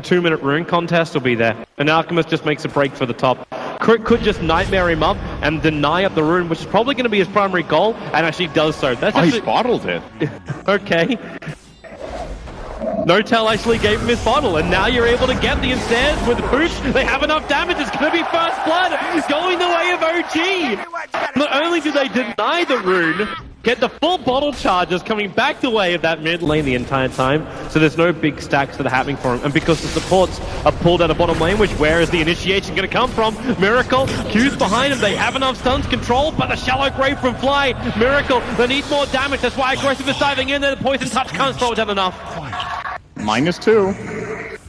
2-minute rune contest will be there. And Alchemist just makes a break for the top. Crit could just nightmare him up and deny up the rune, which is probably going to be his primary goal, and actually does so. That's he bottled it. Okay. Notel actually gave him his bottle, and now you're able to get the instead with the push. They have enough damage. It's going to be first blood going the way of OG. Not only do they deny the rune, get the full bottle charges coming back the way of that mid lane the entire time, so there's no big stacks that are happening for him. And because the supports are pulled out of bottom lane, which where is the initiation going to come from? Miracle, Q's behind him, they have enough stuns controlled by the shallow grave from Fly. Miracle, they need more damage, that's why Aggressive is diving in there, the poison touch can't slow it down enough. -2.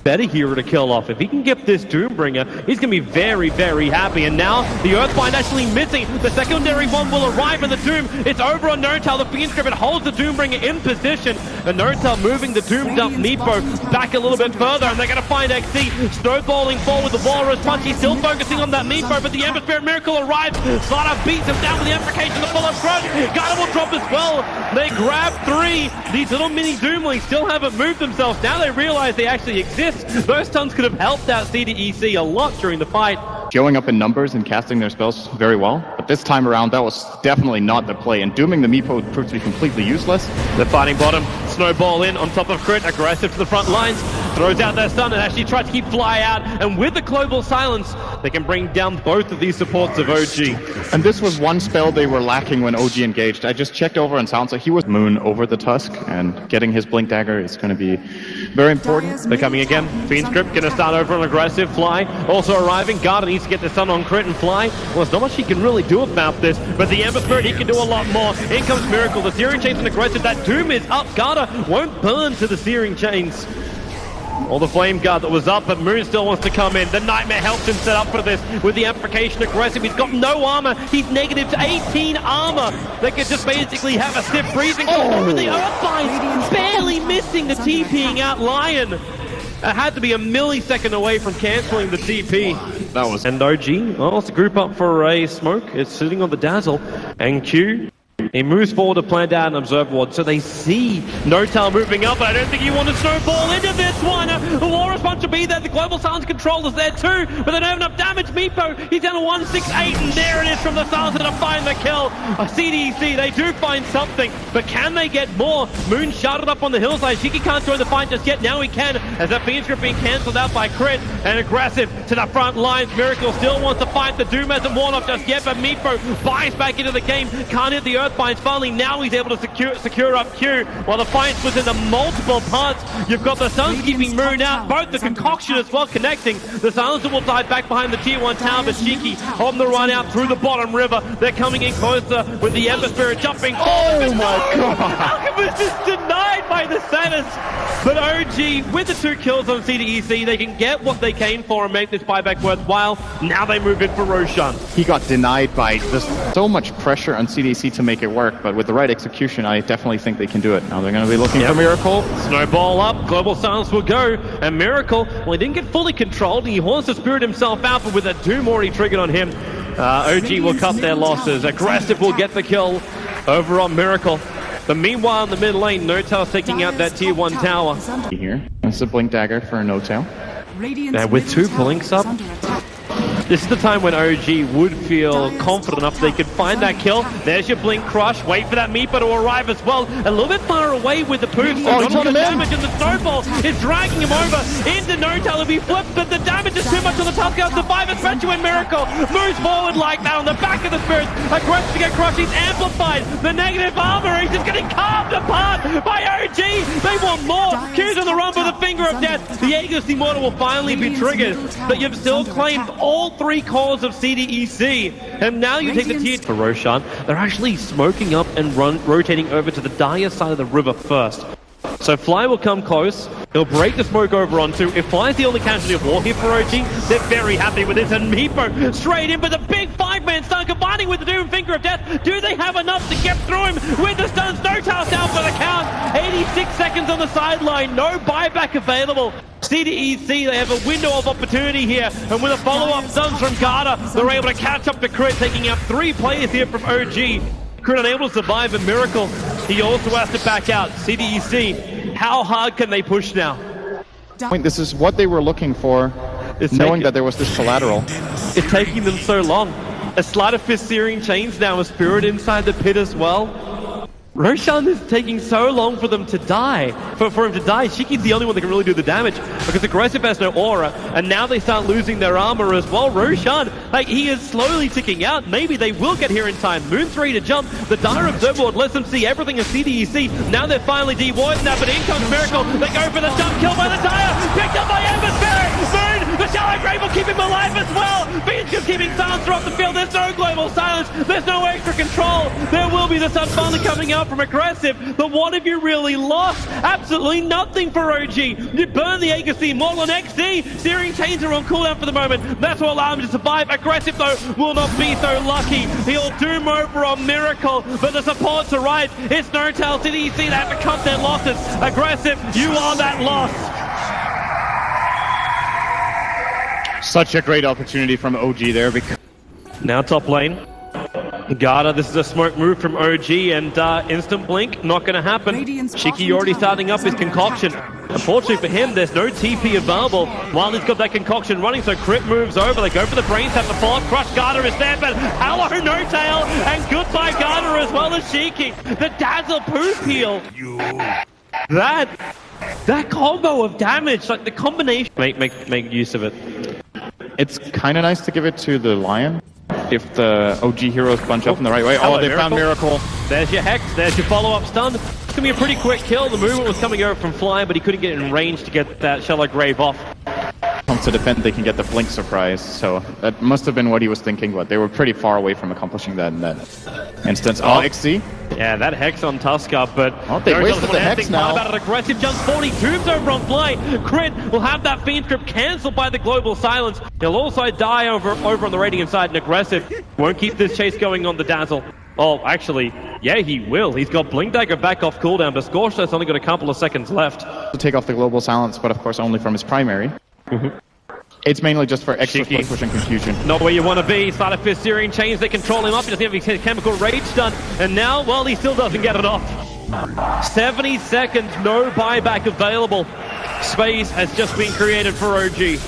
Better hero to kill off. If he can get this Doombringer, he's going to be very, very happy. And now the Earthbind actually missing. The secondary one will arrive in the Doom. It's over on Notel. The Fiend Script holds the Doombringer in position. And Notel moving the Doom Dump Nepo back a little bit further. And they're going to find XC snowballing forward with the Walrus Punch. He's still focusing on that Nepo, but the Ember Spirit Miracle arrives. Slaughter beats him down with the Amplification, the full-up crush. Garda will drop as well. They grab 3. These little mini Doomlings still haven't moved themselves. Now they realize they actually exist. Those stuns could have helped out CDEC a lot during the fight. Showing up in numbers and casting their spells very well, but this time around that was definitely not the play, and dooming the Meepo proved to be completely useless. They're fighting bottom, snowball in on top of Crit, aggressive to the front lines, throws out their stun and actually tries to keep Fly out, and with the global silence, they can bring down both of these supports of OG. And this was one spell they were lacking when OG engaged. I just checked over and sounds like he was Moon over the Tusk, and getting his Blink Dagger is going to be very important. They're coming again. Fiend Script going to start over on aggressive. Fly also arriving. Garda needs to get the stun on Crit and Fly. Well, there's not much he can really do about this, but the Ember Spirit, he can do a lot more. In comes Miracle. The Searing Chains and aggressive. That Doom is up. Garda won't burn to the Searing Chains. Or the Flame Guard that was up, but Moon still wants to come in. The Nightmare helps him set up for this with the Amplification aggressive. He's got no armor. He's negative to 18 armor. They could just basically have a stiff breathing. Oh, the Earthbind barely missing the TPing out Lion. It had to be a millisecond away from cancelling the TP. That was... And OG, well, it's a group up for a smoke. It's sitting on the Dazzle. And Q, he moves forward to plant out an Observe Ward, so they see Notel moving up, but I don't think he wanted to snowball into this one. The Walrus Punch will be there, the Global Silence Control is there too, but they don't have enough damage. Meepo, he's down to 168, and there it is from the Silence to find the kill. CDEC, they do find something, but can they get more? Moon shouted up on the hillside. Shiki can't join the fight just yet, now he can, as that Fiend Script being cancelled out by Crit, and aggressive to the front lines. Miracle still wants to fight, the Doom hasn't worn off just yet, but Meepo buys back into the game, can't hit the Earthbinds. Finally, now he's able to secure up Q, while the fight's within the multiple parts. You've got the Suns keeping Moon out, both the Concoction as well connecting. The Silencer will dive back behind the tier 1 tower, but Shiki on the run out through the bottom river. They're coming in closer with the Ember Spirit jumping forward. Oh my god! Alchemist is denied by the Samus. But OG, with the 2 kills on CDEC, they can get what they came for and make this buyback worthwhile. Now they move in for Roshan. He got denied by just so much pressure on CDC to make it work, but with the right execution, I definitely think they can do it. Now they're going to be looking for Miracle. Snowball up, Global Silence will go, and Miracle, well, he didn't get fully controlled. He wants to spirit himself out, but with a Doom already triggered on him, OG will cut their losses. Aggressive will get the kill over on Miracle. But meanwhile, in the mid lane, Notel's taking out that tier 1 tower. Here, that's a Blink Dagger for a Notel. Now with 2 Blinks up, this is the time when OG would feel confident enough they could find that kill. There's your Blink Crush. Wait for that Meepo to arrive as well. A little bit far away with the poof. So not a lot of damage, and the Snowball is dragging him over into Notel. If he flips, but the damage is too much on the Tusk out survive, especially when Miracle moves forward like that on the back of the Spirits. Aggressive to get crushed. He's amplified. The negative armor. He's just getting carved apart by OG. They want more. Q's on the run with the Finger of Death. The Aegis Immortal will finally be triggered, but you've still claimed all 3 cores of CDEC, and now you take the tier for Roshan. They're actually smoking up and rotating over to the dire side of the river first. So Fly will come close, he'll break the smoke over onto. If Fly's the only casualty of war here for OG, they're very happy with this, and Meepo straight in, but the big 5-man stun combining with the Doom Finger of Death. Do they have enough to get through him with the stuns? No toss down for the count. 86 seconds on the sideline, no buyback available. CDEC, they have a window of opportunity here, and with a follow-up stuns from Garda, they're able to catch up to Crit, taking out 3 players here from OG. Crit unable to survive a Miracle. He also has to back out. CDEC, how hard can they push now? point, this is what they were looking for, knowing that there was this collateral. It's taking them so long. A Sleight of Fist Searing Chains now, a Spirit inside the pit as well. Roshan is taking so long for them to die. For him to die, Shiki's the only one that can really do the damage because Aggressive has no aura, and now they start losing their armor as well. Roshan, like, he is slowly ticking out. Maybe they will get here in time. Moon's ready to jump. The Dire Observer lets them see everything in CDEC. Now they're finally devoiding that, but in comes Miracle. They go for the jump kill by the Dire. Picked up by Ember Spirit. Moon, the Shallow Grave will keep him alive as well. Bean's just keeping silence throughout the field. There's no global silence. There's no extra control. There will be the Sun finally coming out from Aggressive, but what have you really lost? Absolutely nothing for OG. You burn the Agassi model on XD. Searing Chains are on cooldown for the moment. That's what allowed him to survive. Aggressive, though, will not be so lucky. He'll doom over on Miracle, but the supports arrive. It's No-Tail CDEC that have to cut their losses. Aggressive, you are that loss. Such a great opportunity from OG there. Because now top lane. Garda, this is a smoke move from OG, and instant blink, not going to happen. Shiki already starting up his concoction. Unfortunately for him, there's no TP available while he's got that concoction running, so Crit moves over. They go for the brain tap, the follow-up crush. Garda is there, but hello, No-Tail, and goodbye Garda as well as Shiki. The Dazzle Poof heal. That combo of damage, like the combination, make use of it. it's kind of nice to give it to the Lion. If the OG heroes bunch up in the right way. Oh, they found Miracle. There's your Hex. There's your follow-up stun. It's going to be a pretty quick kill. The movement was coming over from Fly, but he couldn't get in range to get that Shallow Grave off. Comes to defend, they can get the Blink surprise. So that must have been what he was thinking, but they were pretty far away from accomplishing that in that instance. Oh, XC. Yeah, that Hex on Tusker, but they wasted the Hex now. About it. Aggressive jumps 40, tombs over on Fly. Crit will have that Fiend Script cancelled by the Global Silence. He'll also die over on the Radiant side, and Aggressive won't keep this chase going on the Dazzle. Oh, actually, yeah, he will. He's got Blink Dagger back off cooldown, but Scorch's only got a couple of seconds left. To take off the Global Silence, but of course only from his primary. It's mainly just for extra push and confusion. Not where you want to be. Sleight of Fist Searing Chains, they control him up. He doesn't have his Chemical Rage done. And now, well, he still doesn't get it off. 70 seconds, no buyback available. Space has just been created for OG.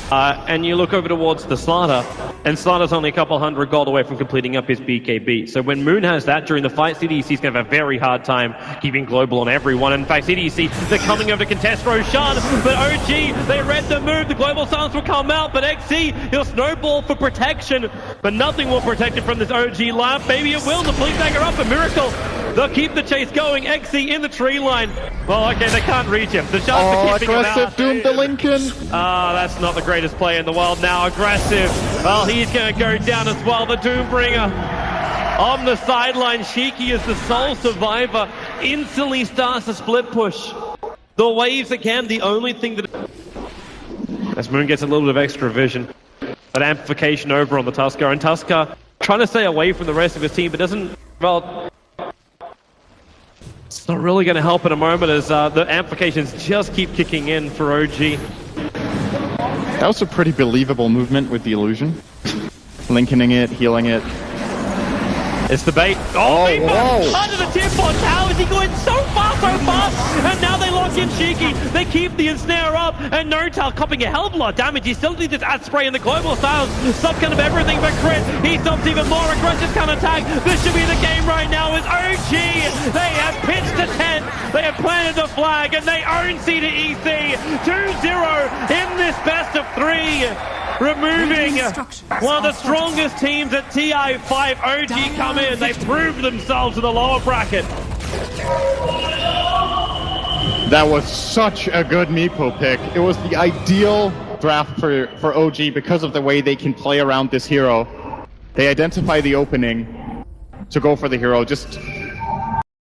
And you look over towards the Slaughter, and Slaughter's only a couple hundred gold away from completing up his BKB. So when Moon has that during the fight, CDEC's going to have a very hard time keeping global on everyone. In fact, CDEC, they're coming over to contest Roshan, but OG, they read the move. The Global Silence will come out, but XC, he'll snowball for protection, but nothing will protect him from this OG lamp. Maybe it will. The Blink Dagger up, a Miracle. They'll keep the chase going. XC in the tree line. Well, okay, they can't reach him. The Sharks are keeping him out. Doom the Lincoln. That's not the greatest play in the world now. Aggressive. Well, he's going to go down as well. The Doombringer on the sideline. Shiki is the sole survivor. Instantly starts a split push. The waves again, the only thing that... As Moon gets a little bit of extra vision. That amplification over on the Tusker. And Tusker trying to stay away from the rest of his team, but doesn't... Well... It's not really going to help in a moment as the amplifications just keep kicking in for OG. That was a pretty believable movement with the illusion. Linkening it, healing it. It's the bait. Oh, under the tip box. How is he going so fast? And now they lock in Shiki. They keep the ensnare up, and No-Tail copping a hell of a lot of damage. He still needs this ad spray in the Global Silence. Stops kind of everything but Crit. He stops even more. Aggressive kind of attack. This should be the game right now as OG. They have pitched a tent. They have planted the flag, and they own CDEC. 2-0 in this best of 3. Removing one of the strongest teams at TI5. OG come in. They prove themselves in the lower bracket. That was such a good Meepo pick. It was the ideal draft for OG because of the way they can play around this hero. They identify the opening to go for the hero. Just